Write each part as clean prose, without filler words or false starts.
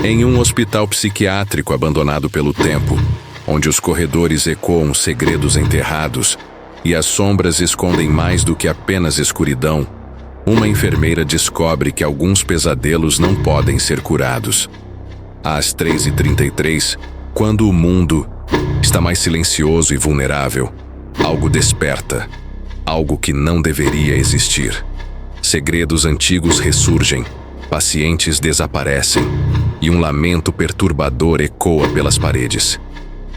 Em um hospital psiquiátrico abandonado pelo tempo, onde os corredores ecoam segredos enterrados e as sombras escondem mais do que apenas escuridão, uma enfermeira descobre que alguns pesadelos não podem ser curados. Às 3h33, quando o mundo está mais silencioso e vulnerável, algo desperta, algo que não deveria existir. Segredos antigos ressurgem, pacientes desaparecem e um lamento perturbador ecoa pelas paredes.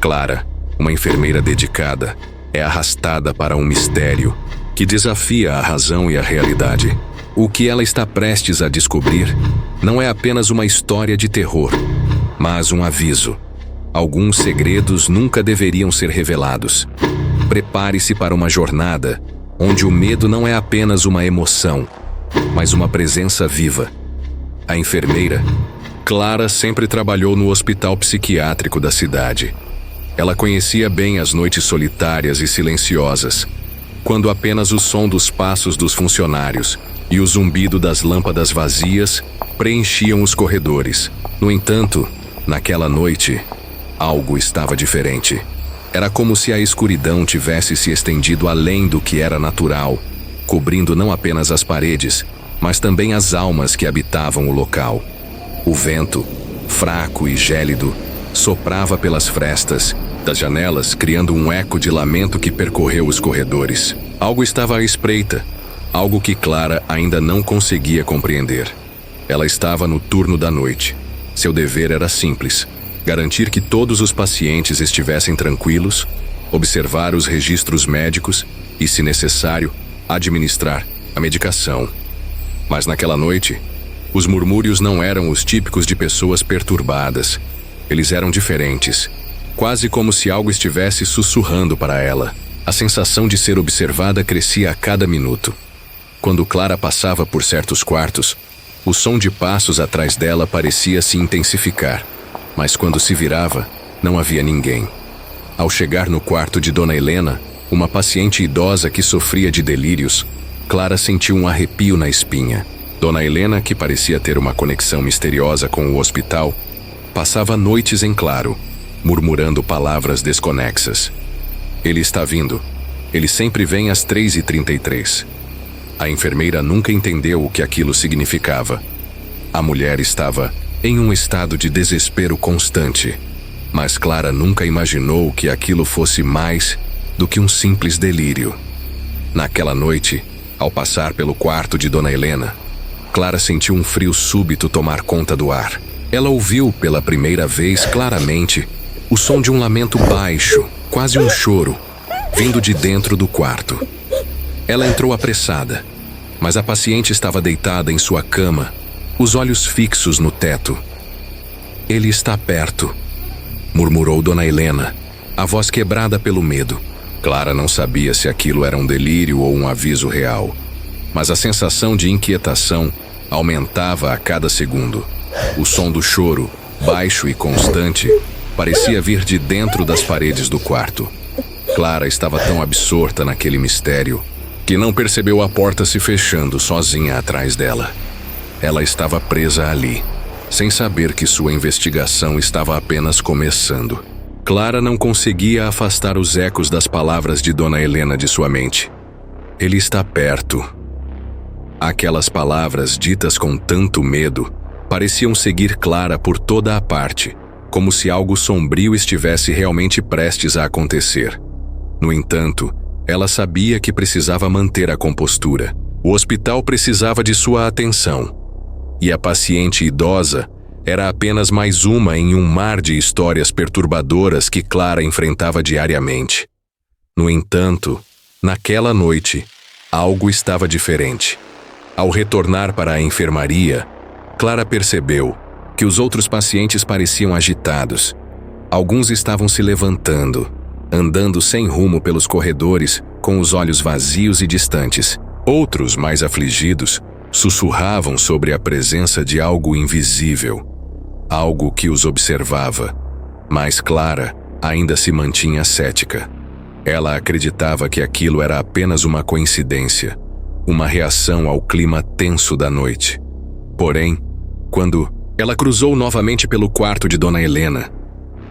Clara, uma enfermeira dedicada, é arrastada para um mistério que desafia a razão e a realidade. O que ela está prestes a descobrir não é apenas uma história de terror, mas um aviso. Alguns segredos nunca deveriam ser revelados. Prepare-se para uma jornada onde o medo não é apenas uma emoção, mas uma presença viva. A enfermeira, Clara, sempre trabalhou no hospital psiquiátrico da cidade. Ela conhecia bem as noites solitárias e silenciosas, quando apenas o som dos passos dos funcionários e o zumbido das lâmpadas vazias preenchiam os corredores. No entanto, naquela noite, algo estava diferente. Era como se a escuridão tivesse se estendido além do que era natural, cobrindo não apenas as paredes, mas também as almas que habitavam o local. O vento, fraco e gélido, soprava pelas frestas das janelas, criando um eco de lamento que percorreu os corredores. Algo estava à espreita, algo que Clara ainda não conseguia compreender. Ela estava no turno da noite. Seu dever era simples: garantir que todos os pacientes estivessem tranquilos, observar os registros médicos e, se necessário, administrar a medicação. Mas naquela noite, os murmúrios não eram os típicos de pessoas perturbadas. Eles eram diferentes, quase como se algo estivesse sussurrando para ela. A sensação de ser observada crescia a cada minuto. Quando Clara passava por certos quartos, o som de passos atrás dela parecia se intensificar. Mas quando se virava, não havia ninguém. Ao chegar no quarto de Dona Helena, uma paciente idosa que sofria de delírios, Clara sentiu um arrepio na espinha. Dona Helena, que parecia ter uma conexão misteriosa com o hospital, passava noites em claro, murmurando palavras desconexas. Ele está vindo. Ele sempre vem às 3h33. A enfermeira nunca entendeu o que aquilo significava. A mulher estava em um estado de desespero constante, mas Clara nunca imaginou que aquilo fosse mais do que um simples delírio. Naquela noite, ao passar pelo quarto de Dona Helena, Clara sentiu um frio súbito tomar conta do ar. Ela ouviu pela primeira vez claramente o som de um lamento baixo, quase um choro, vindo de dentro do quarto. Ela entrou apressada, mas a paciente estava deitada em sua cama, os olhos fixos no teto. "Ele está perto", murmurou Dona Helena, a voz quebrada pelo medo. Clara não sabia se aquilo era um delírio ou um aviso real, mas a sensação de inquietação aumentava a cada segundo. O som do choro, baixo e constante, parecia vir de dentro das paredes do quarto. Clara estava tão absorta naquele mistério que não percebeu a porta se fechando sozinha atrás dela. Ela estava presa ali, sem saber que sua investigação estava apenas começando. Clara não conseguia afastar os ecos das palavras de Dona Helena de sua mente. "Ele está perto." Aquelas palavras ditas com tanto medo pareciam seguir Clara por toda a parte, como se algo sombrio estivesse realmente prestes a acontecer. No entanto, ela sabia que precisava manter a compostura. O hospital precisava de sua atenção. E a paciente idosa era apenas mais uma em um mar de histórias perturbadoras que Clara enfrentava diariamente. No entanto, naquela noite, algo estava diferente. Ao retornar para a enfermaria, Clara percebeu que os outros pacientes pareciam agitados. Alguns estavam se levantando, andando sem rumo pelos corredores, com os olhos vazios e distantes. Outros, mais afligidos, sussurravam sobre a presença de algo invisível, algo que os observava. Mas Clara ainda se mantinha cética. Ela acreditava que aquilo era apenas uma coincidência, uma reação ao clima tenso da noite. Porém, quando Ela cruzou novamente pelo quarto de Dona Helena.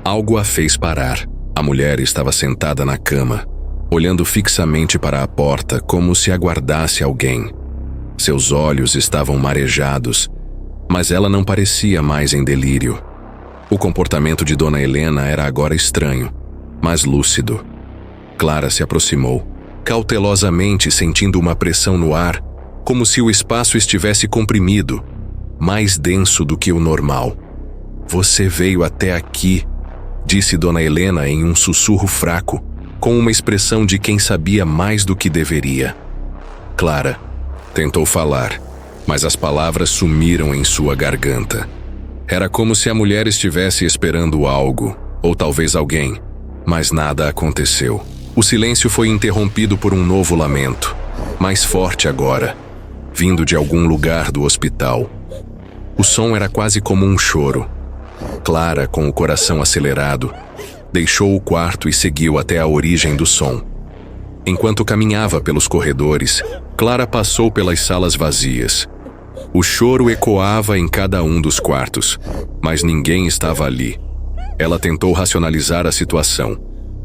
Algo a fez parar. A mulher estava sentada na cama, olhando fixamente para a porta como se aguardasse alguém. Seus olhos estavam marejados, mas ela não parecia mais em delírio. O comportamento de Dona Helena era agora estranho, mas lúcido. Clara se aproximou, cautelosamente sentindo uma pressão no ar, como se o espaço estivesse comprimido, mais denso do que o normal. "Você veio até aqui", disse Dona Helena em um sussurro fraco, com uma expressão de quem sabia mais do que deveria. Clara tentou falar, mas as palavras sumiram em sua garganta. Era como se a mulher estivesse esperando algo, ou talvez alguém, mas nada aconteceu. O silêncio foi interrompido por um novo lamento, mais forte agora, vindo de algum lugar do hospital. O som era quase como um choro. Clara, com o coração acelerado, deixou o quarto e seguiu até a origem do som. Enquanto caminhava pelos corredores, Clara passou pelas salas vazias. O choro ecoava em cada um dos quartos, mas ninguém estava ali. Ela tentou racionalizar a situação,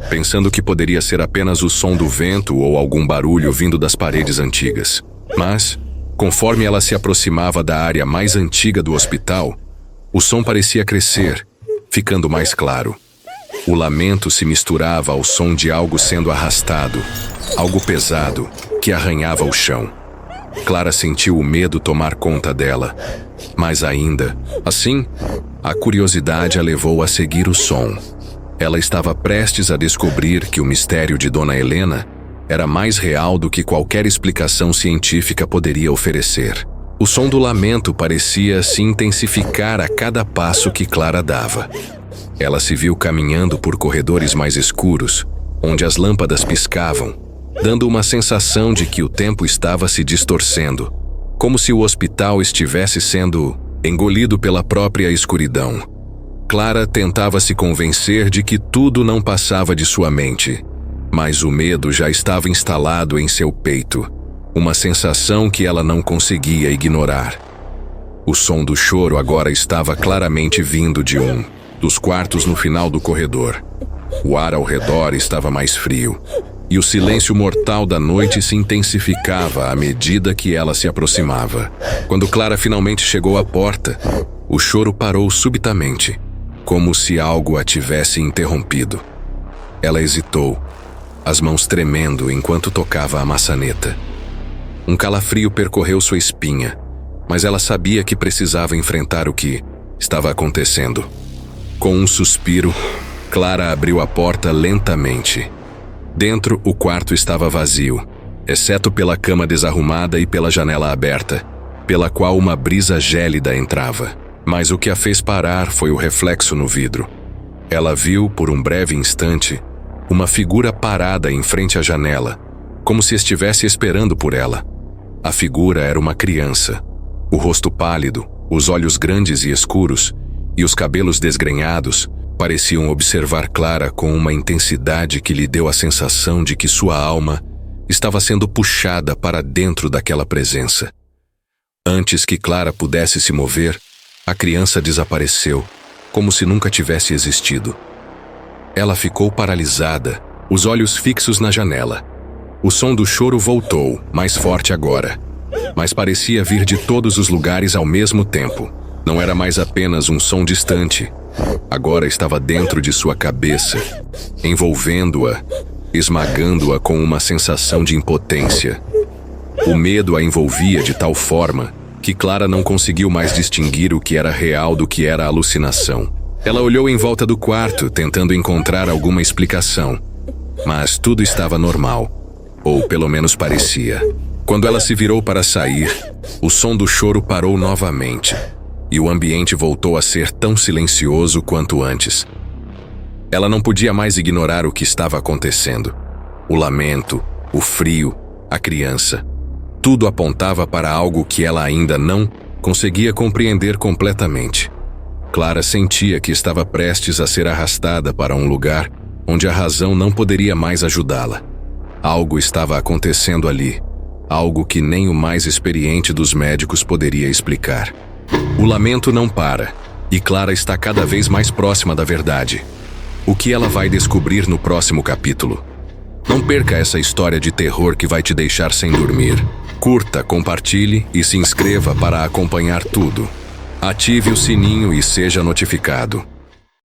pensando que poderia ser apenas o som do vento ou algum barulho vindo das paredes antigas. Mas, conforme ela se aproximava da área mais antiga do hospital, o som parecia crescer, ficando mais claro. O lamento se misturava ao som de algo sendo arrastado, algo pesado, que arranhava o chão. Clara sentiu o medo tomar conta dela, mas ainda, assim, a curiosidade a levou a seguir o som. Ela estava prestes a descobrir que o mistério de Dona Helena era mais real do que qualquer explicação científica poderia oferecer. O som do lamento parecia se intensificar a cada passo que Clara dava. Ela se viu caminhando por corredores mais escuros, onde as lâmpadas piscavam, dando uma sensação de que o tempo estava se distorcendo, como se o hospital estivesse sendo engolido pela própria escuridão. Clara tentava se convencer de que tudo não passava de sua mente, mas o medo já estava instalado em seu peito, uma sensação que ela não conseguia ignorar. O som do choro agora estava claramente vindo de um dos quartos no final do corredor. O ar ao redor estava mais frio, e o silêncio mortal da noite se intensificava à medida que ela se aproximava. Quando Clara finalmente chegou à porta, o choro parou subitamente, como se algo a tivesse interrompido. Ela hesitou, as mãos tremendo enquanto tocava a maçaneta. Um calafrio percorreu sua espinha, mas ela sabia que precisava enfrentar o que estava acontecendo. Com um suspiro, Clara abriu a porta lentamente. Dentro, o quarto estava vazio, exceto pela cama desarrumada e pela janela aberta, pela qual uma brisa gélida entrava. Mas o que a fez parar foi o reflexo no vidro. Ela viu, por um breve instante, uma figura parada em frente à janela, como se estivesse esperando por ela. A figura era uma criança. O rosto pálido, os olhos grandes e escuros, e os cabelos desgrenhados pareciam observar Clara com uma intensidade que lhe deu a sensação de que sua alma estava sendo puxada para dentro daquela presença. Antes que Clara pudesse se mover, a criança desapareceu, como se nunca tivesse existido. Ela ficou paralisada, os olhos fixos na janela. O som do choro voltou, mais forte agora, mas parecia vir de todos os lugares ao mesmo tempo. Não era mais apenas um som distante. Agora estava dentro de sua cabeça, envolvendo-a, esmagando-a com uma sensação de impotência. O medo a envolvia de tal forma que Clara não conseguiu mais distinguir o que era real do que era alucinação. Ela olhou em volta do quarto, tentando encontrar alguma explicação, mas tudo estava normal, ou pelo menos parecia. Quando ela se virou para sair, o som do choro parou novamente, e o ambiente voltou a ser tão silencioso quanto antes. Ela não podia mais ignorar o que estava acontecendo. O lamento, o frio, a criança. Tudo apontava para algo que ela ainda não conseguia compreender completamente. Clara sentia que estava prestes a ser arrastada para um lugar onde a razão não poderia mais ajudá-la. Algo estava acontecendo ali, algo que nem o mais experiente dos médicos poderia explicar. O lamento não para, e Clara está cada vez mais próxima da verdade. O que ela vai descobrir no próximo capítulo? Não perca essa história de terror que vai te deixar sem dormir. Curta, compartilhe e se inscreva para acompanhar tudo. Ative o sininho e seja notificado.